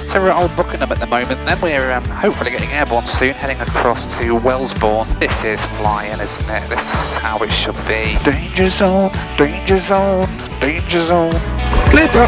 So we're at Old Buckenham at the moment, then we're hopefully getting airborne soon, heading across to Wellesbourne. This is flying, isn't it? This is how it should be. Danger zone, danger zone, danger zone. Clear, bro.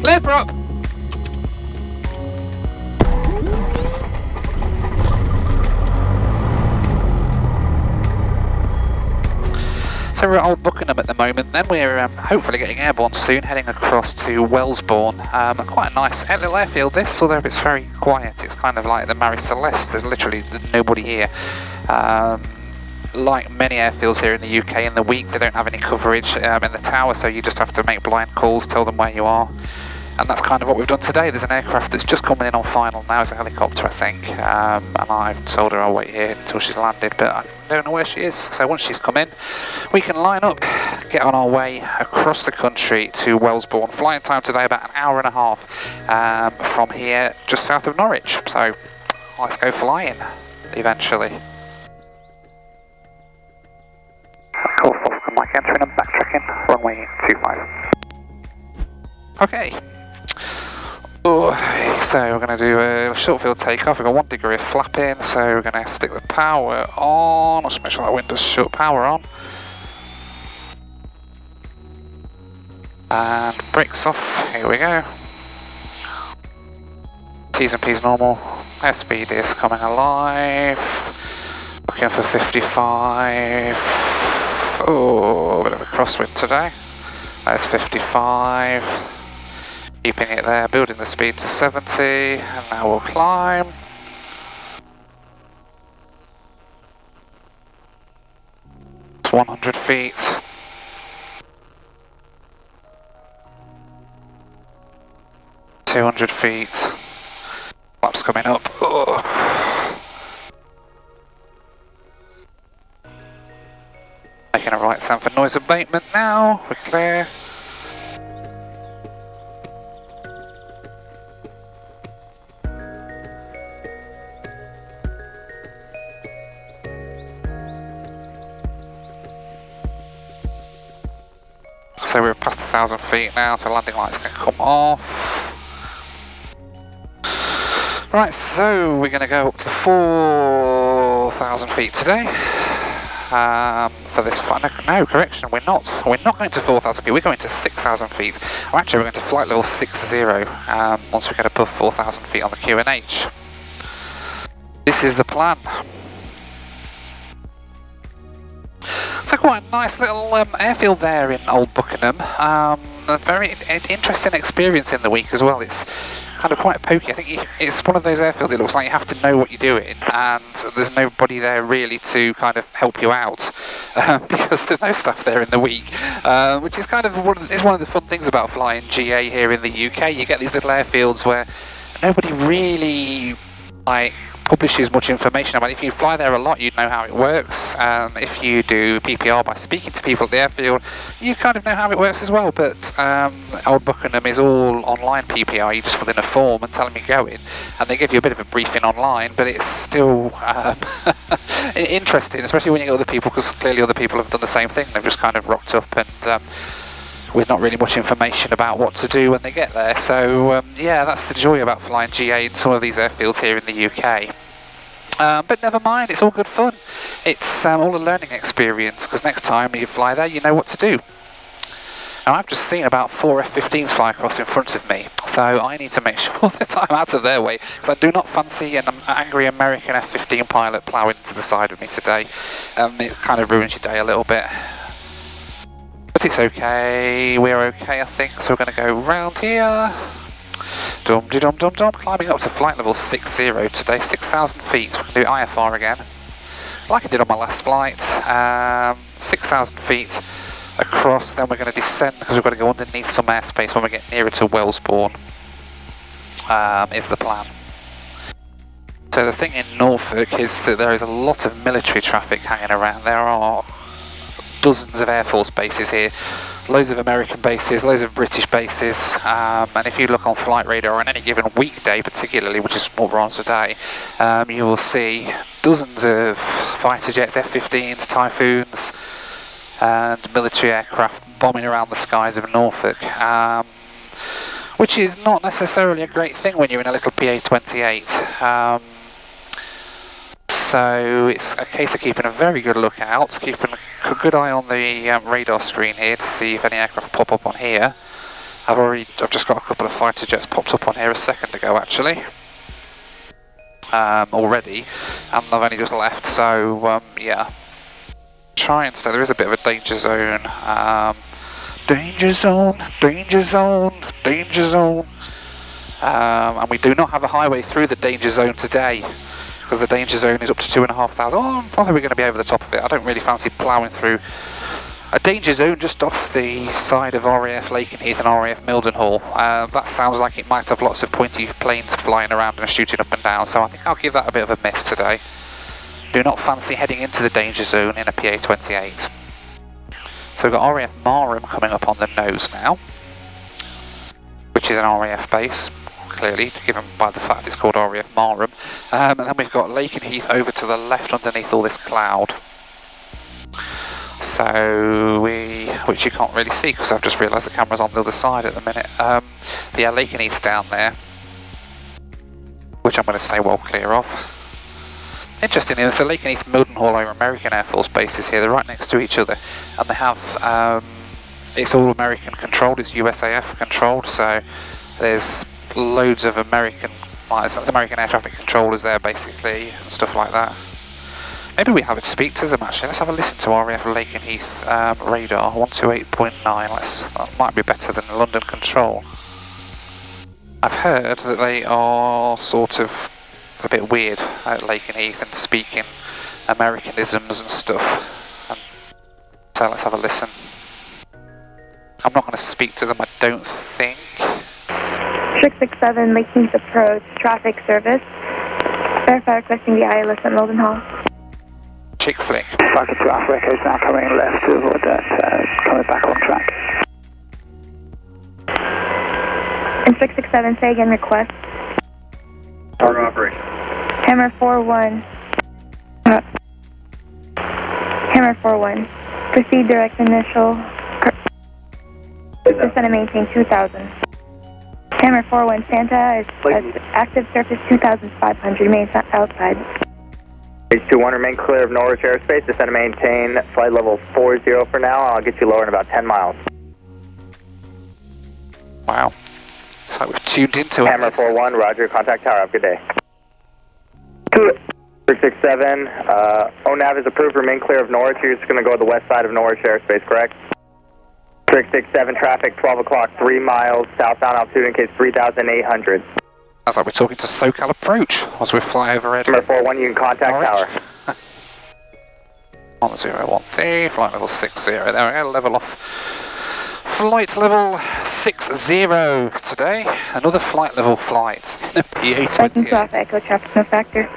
Clear, bro. So we're at Old Buckenham at the moment, then we're hopefully getting airborne soon, heading across to Wellesbourne. Quite a nice little airfield this, although it's very quiet. It's kind of like the Marie Celeste, there's literally nobody here. Like many airfields here in the UK, in the week they don't have any coverage in the tower, so you just have to make blind calls, tell them where you are. And that's kind of what we've done today. There's an aircraft that's just coming in on final now. It's a helicopter, I think. And I've told her I'll wait here until she's landed, but I don't know where she is. So once she's come in, we can line up, get on our way across the country to Wellesbourne. Flying time today about an hour and a half from here, just south of Norwich. So let's go flying eventually. Norfolk, Mike entering and backtracking, runway 25. Okay. So we're going to do a short field takeoff. We've got 1 degree of flapping, so we're going to stick the power on. Let's make sure that window's shut. Power on. And brakes off. Here we go. T's and P's normal. Airspeed is coming alive. Looking for 55. Oh, a bit of a crosswind today. There's 55. Keeping it there, building the speed to 70, and now we'll climb. It's 100 feet. 200 feet. Flaps coming up. Oh. Making a right turn for noise abatement now. We're clear. So we're past 1,000 feet now, so landing lights can come off. Right, so we're going to go up to 4,000 feet today. For this flight. No, correction, we're not. We're not going to 4,000 feet, we're going to 6,000 feet. Or actually, we're going to flight level 60 once we get above 4,000 feet on the QNH. This is the plan. So quite a nice little airfield there in Old Buckenham. A very interesting experience in the week as well. It's kind of quite pokey. I think it's one of those airfields, it looks like you have to know what you're doing, and there's nobody there really to kind of help you out because there's no staff there in the week, which is kind of one of the fun things about flying GA here in the UK. You get these little airfields where nobody really publishes much information about it. If you fly there a lot, you'd know how it works. If you do PPR by speaking to people at the airfield, you kind of know how it works as well. But Old Buckenham is all online PPR. You just fill in a form and tell them you're going, and they give you a bit of a briefing online. But it's still interesting, especially when you get other people, because clearly other people have done the same thing. They've just kind of rocked up and with not really much information about what to do when they get there. So yeah, that's the joy about flying GA in some of these airfields here in the UK. But never mind, it's all good fun. It's all a learning experience, because next time you fly there, you know what to do. Now I've just seen about 4 F-15s fly across in front of me, so I need to make sure that I'm out of their way, because I do not fancy an angry American F-15 pilot ploughing to the side of me today. It kind of ruins your day a little bit. But it's okay, we're okay I think, so we're going to go round here. Dum-de-dum-dum-dum, climbing up to flight level 60 today, 6,000 feet. We're going to do IFR again, like I did on my last flight. 6,000 feet across, then we're going to descend because we've got to go underneath some airspace when we get nearer to Wellesbourne, is the plan. So the thing in Norfolk is that there is a lot of military traffic hanging around. There are dozens of Air Force bases here. Loads of American bases, loads of British bases, and if you look on flight radar on any given weekday particularly, which is what we're on today, you will see dozens of fighter jets, F-15s, Typhoons, and military aircraft bombing around the skies of Norfolk, which is not necessarily a great thing when you're in a little PA-28. So it's a case of keeping a very good lookout, keeping a good eye on the radar screen here to see if any aircraft pop up on here. I've just got a couple of fighter jets popped up on here a second ago actually, already, and I've only just left. So yeah, try and stay. There is a bit of a danger zone. Danger zone, danger zone, danger zone. And we do not have a highway through the danger zone today, because the danger zone is up to 2,500. Oh, probably we're going to be over the top of it. I don't really fancy ploughing through a danger zone just off the side of RAF Lakenheath and RAF Mildenhall. That sounds like it might have lots of pointy planes flying around and shooting up and down, so I think I'll give that a bit of a miss today. Do not fancy heading into the danger zone in a PA-28. So we've got RAF Marham coming up on the nose now, which is an RAF base, clearly, given by the fact it's called RAF Marham. And then we've got Lakenheath over to the left underneath all this cloud. So which you can't really see because I've just realised the camera's on the other side at the minute. But yeah, Lakenheath's down there, which I'm going to stay well clear of. Interestingly, so Lakenheath and Mildenhall are American Air Force bases here. They're right next to each other, and they have it's all American controlled. It's USAF controlled, so there's loads of American air traffic controllers there basically and stuff like that. Maybe we have to speak to them actually. Let's have a listen to RAF Lakenheath radar 128.9. That might be better than London control. I've heard that they are sort of a bit weird at Lakenheath and speaking Americanisms and stuff. So let's have a listen. I'm not going to speak to them, I don't think. 667 Lakenheath approach, traffic service. Verify requesting the ILS at Mildenhall. Chick flick. Roger, traffic is now coming left to avoid that, coming back on track. And 667, say again, request. Target operation. Hammer 41. Hammer 41. Proceed direct initial. Descend and maintain 2000. Hammer 41 Santa is active surface 2,500. Remains outside. H21, remain clear of Norwich airspace. Descend and maintain flight level 40 for now. I'll get you lower in about 10 miles. Wow. Looks like we've tuned into it. Hammer 41, roger. Contact tower. Have a good day. 667, ONAV is approved. Remain clear of Norwich. You're just going to go to the west side of Norwich airspace, correct? 667, traffic 12 o'clock, 3 miles, southbound altitude in case 3,800. Sounds like we're talking to SoCal Approach as we fly overhead. Hammer 41, you can contact Norwich. tower. 1013, flight level 60. There we go, level off. Flight level 60 today. Another flight level flight in a Viking to Alpha Echo, traffic no factor.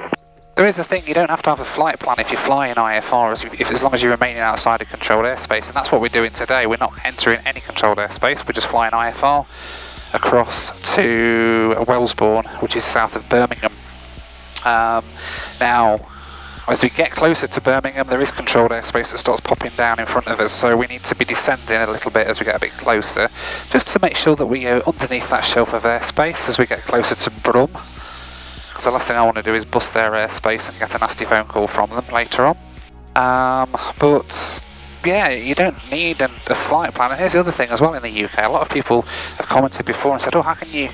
There is a thing, you don't have to have a flight plan if you fly in IFR, as long as you're remaining outside of controlled airspace, and that's what we're doing today. We're not entering any controlled airspace, we're just flying IFR across to Wellesbourne, which is south of Birmingham. Now, as we get closer to Birmingham, there is controlled airspace that starts popping down in front of us, so we need to be descending a little bit as we get a bit closer, just to make sure that we are underneath that shelf of airspace as we get closer to Brum. Because the last thing I want to do is bust their airspace and get a nasty phone call from them later on. But yeah, you don't need a flight plan. And here's the other thing as well in the UK. A lot of people have commented before and said, oh, how can you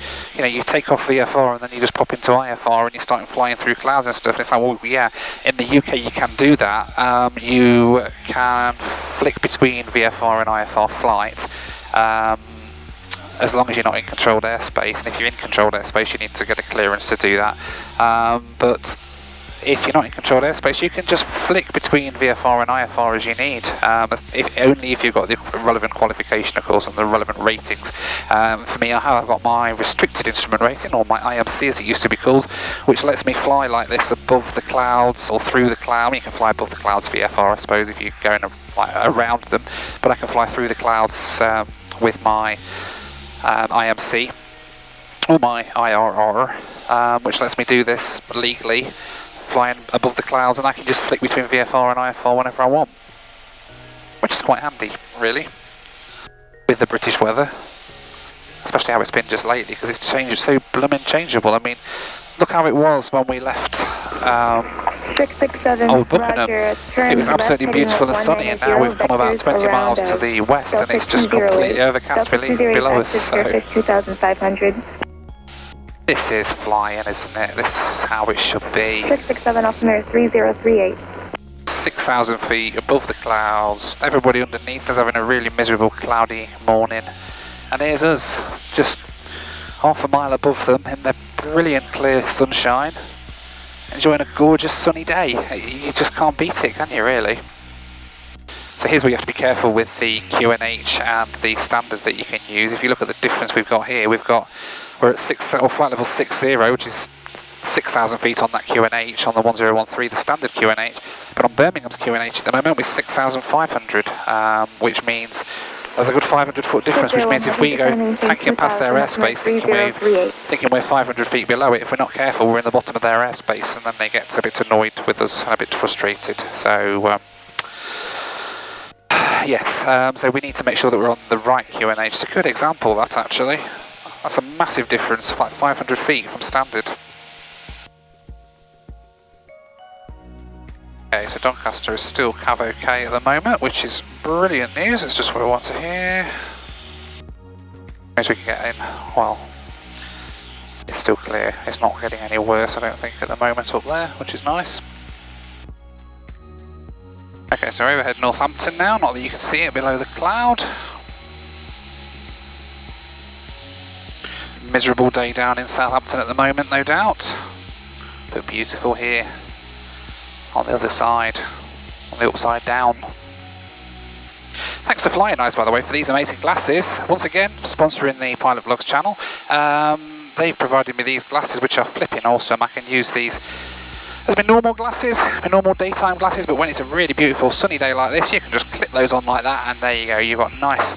take off VFR and then you just pop into IFR and you start flying through clouds and stuff. And it's like, well, yeah, in the UK you can do that. You can flick between VFR and IFR flight. As long as you're not in controlled airspace, and if you're in controlled airspace you need to get a clearance to do that. But if you're not in controlled airspace, you can just flick between VFR and IFR as you need, only if you've got the relevant qualification, of course, and the relevant ratings. For me, I've got my restricted instrument rating, or my IMC as it used to be called, which lets me fly like this above the clouds or through the cloud. You can fly above the clouds VFR, I suppose, if you're going like around them, but I can fly through the clouds with my IMC or my IRR, which lets me do this legally, flying above the clouds, and I can just flick between VFR and IFR whenever I want, which is quite handy, really, with the British weather, especially how it's been just lately, because it's changed, so blooming changeable. I mean, look how it was when we left 667 Old Buckenham. Roger, It was absolutely beautiful and sunny, and now we've come about 20 miles to the west, and it's just completely overcast below us. So 2,500. this is flying, isn't it? This is how it should be. 667 altimeter 3038. 6,000 feet above the clouds. Everybody underneath is having a really miserable, cloudy morning, and here's us, just half a mile above them in the brilliant, clear sunshine, enjoying a gorgeous sunny day. You just can't beat it, can you, really? So here's where you have to be careful with the QNH and the standard that you can use. If you look at the difference we've got here, we're at flight level 60, which is 6,000 feet on that QNH, on the 1013, the standard QNH, but on Birmingham's QNH at the moment we're 6,500, which means there's a good 500 foot difference, which means if we go tanking past their airspace thinking we're 500 feet below it, if we're not careful we're in the bottom of their airspace, and then they get a bit annoyed with us and a bit frustrated. So yes, so we need to make sure that we're on the right QNH. It's a good example, that, actually. That's a massive difference, like 500 feet from standard. Okay, so Doncaster is still cav okay at the moment, which is brilliant news. It's just what we want to hear. As we can get in, well, it's still clear. It's not getting any worse, I don't think, at the moment up there, which is nice. Okay, so overhead Northampton now, not that you can see it below the cloud. Miserable day down in Southampton at the moment, no doubt, but beautiful here on the other side, on the upside down. Thanks to Flying Eyes, by the way, for these amazing glasses. Once again, sponsoring the Pilot Vlogs channel. They've provided me these glasses, which are flipping awesome. I can use these as my normal glasses, my normal daytime glasses, but when it's a really beautiful sunny day like this, you can just clip those on like that, and there you go. You've got nice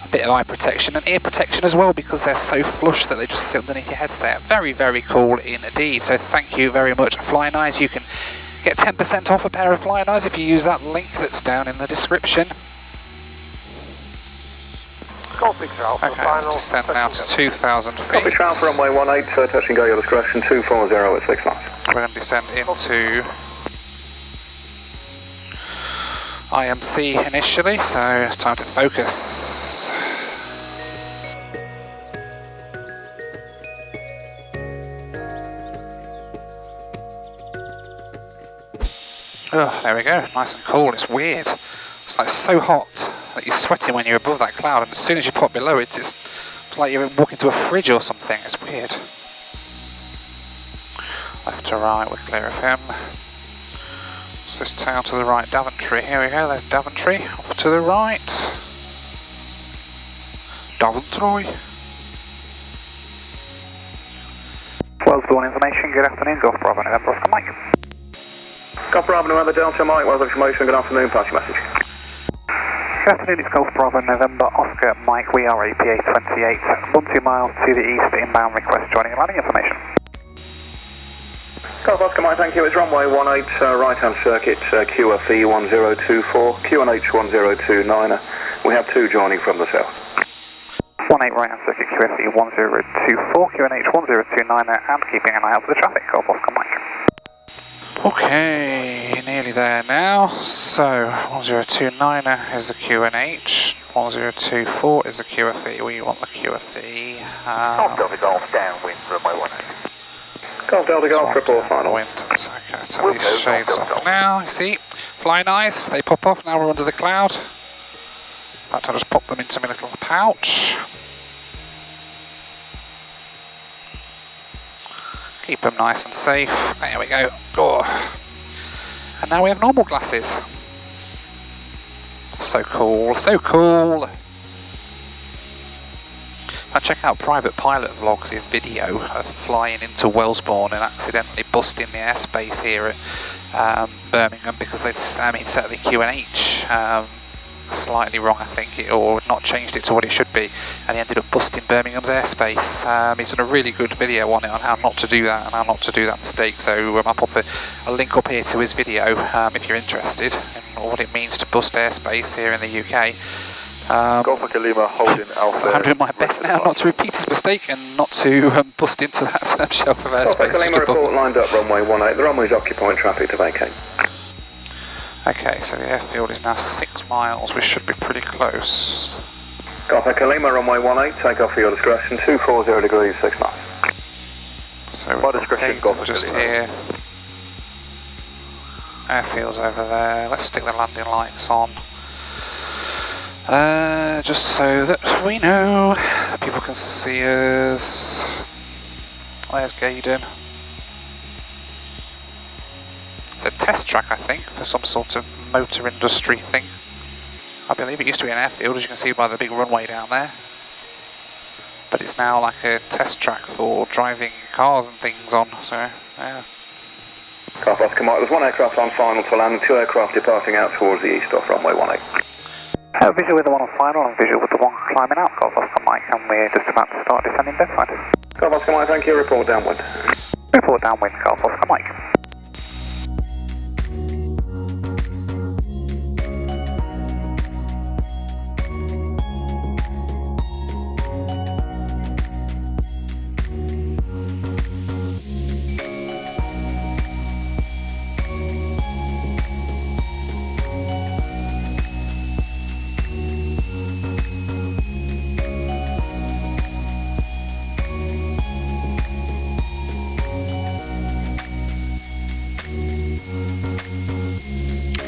bit of eye protection and ear protection as well, because they're so flush that they just sit underneath your headset. Very, very cool indeed. So thank you very much, Flying Eyes. You can get 10% off a pair of Flying Eyes if you use that link that's down in the description. Okay, let's descend now to 2,000 feet. Copy, for runway 18, touch and go your discretion, 240 at 6 knots. We're going to descend into IMC initially, so it's time to focus. Oh, there we go, nice and cool. It's weird. It's like so hot that you're sweating when you're above that cloud, and as soon as you pop below it, it's like you're walking to a fridge or something. It's weird. Left to right, we're clear of him. So this tail to the right, Daventry. Here we go, there's Daventry. Off to the right. Daventry. Wellesbourne information, good afternoon, Golf Bravo November, Oscar Mike. Golf Bravo November Delta Mike, Wellesbourne information, good afternoon, pass your message. Good afternoon, it's Golf Bravo November Oscar Mike, we are APA 28, 12 miles to the east, inbound request joining and landing information. Golf Oscar Mike, thank you, it's runway 18, right-hand circuit, QFE 1024, QNH 1029, we have 2 joining from the south. 18 right-hand circuit, QFE 1024, QNH 1029, and keeping an eye out for the traffic, Golf Oscar Mike. Okay, nearly there now. So 1029 is the QNH, 1024 is the QFE. We want the QFE. Golf Delta Golf downwind runway 18. Golf Delta Golf, report final. Wind. Okay, let's take these shades off now. You see, Flying Eyes, they pop off. Now we're under the cloud. In fact, I'll just pop them into my little pouch. Keep them nice and safe. There we go. Oh. And now we have normal glasses. So cool, so cool. And check out Private Pilot Vlogs, his video of flying into Wellesbourne and accidentally busting the airspace here at Birmingham because they'd set the QNH slightly wrong, I think, or not changed it to what it should be, and he ended up busting Birmingham's airspace. He's done a really good video on it on how not to do that and how not to do that mistake. So I'll pop a link up here to his video if you're interested in what it means to bust airspace here in the UK. Golf Echo Lima holding Alpha. So I'm doing my best now not to repeat his mistake and not to bust into that shelf of airspace. Golf Echo Lima report lined up runway 18. The runway is occupying traffic to vacate. Okay, so the airfield is now 6 miles. We should be pretty close. Golf Echo Lima runway 18. Take off for your discretion. 240 degrees 6 knots. So by discretion, Golf Echo just Lima. here. Airfield's over there. Let's stick the landing lights on. Just so that we know that people can see us. There's Gaydon. It's a test track, I think, for some sort of motor industry thing. I believe it used to be an airfield, as you can see by the big runway down there. But it's now like a test track for driving cars and things on, so yeah. Golf Oscar Mike, there's one aircraft on final to land and 2 aircraft departing out towards the east off runway 18. Visual with the one on final and visual with the one climbing out, Golf Oscar Mike, and we're just about to start descending bedside. Golf Oscar Mike, thank you. Report downwind. Report downwind, Golf Oscar Mike.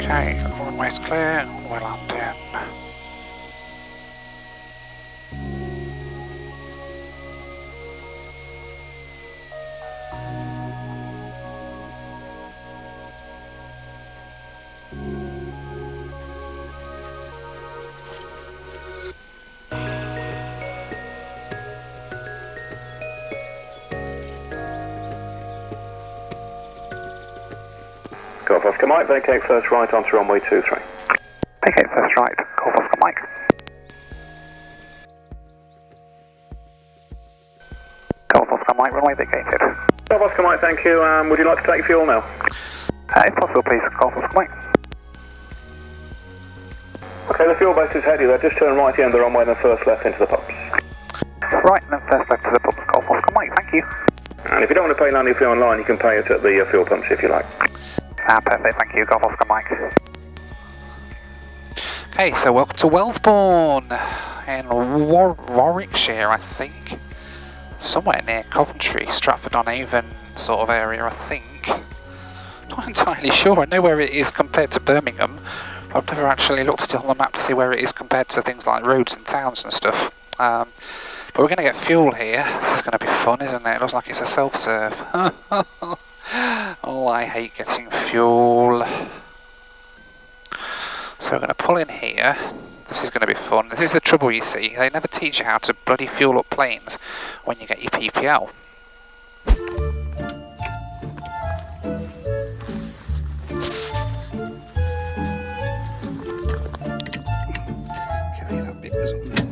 Okay, runway's clear, we're landing. Golf Oscar Mike, vacate first right onto runway 23. Vacate first right, Golf Oscar Mike. Golf Oscar Mike, runway vacated. Golf Oscar Mike, thank you. Would you like to take fuel now? If possible, please, Golf Oscar Mike. Okay, the fuel base is heady there. Just turn right here on the runway and then first left into the pumps. Right, and then first left to the pumps, Golf Oscar Mike, thank you. And if you don't want to pay landing fee online, you can pay it at the fuel pumps if you like. Perfect, thank you, Golf Oscar Mike. Okay, so welcome to Wellesbourne in Warwickshire, I think. Somewhere near Coventry, Stratford-on-Avon sort of area, I think. Not entirely sure. I know where it is compared to Birmingham. I've never actually looked at it on the map to see where it is compared to things like roads and towns and stuff. But we're going to get fuel here. This is going to be fun, isn't it? It looks like it's a self-serve. Oh, I hate getting fuel. So we're going to pull in here. This is going to be fun. This is the trouble, you see. They never teach you how to bloody fuel up planes when you get your PPL. Okay, that bit was on there.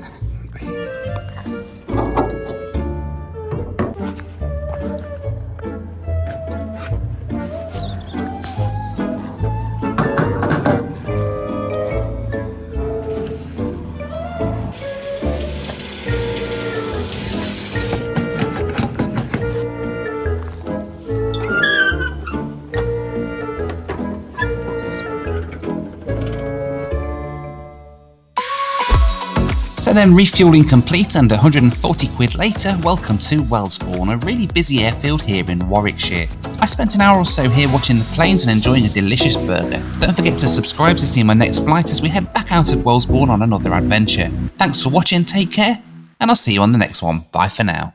So then, refuelling complete and 140 quid later, welcome to Wellesbourne, a really busy airfield here in Warwickshire. I spent an hour or so here watching the planes and enjoying a delicious burger. Don't forget to subscribe to see my next flight as we head back out of Wellesbourne on another adventure. Thanks for watching, take care, and I'll see you on the next one. Bye for now.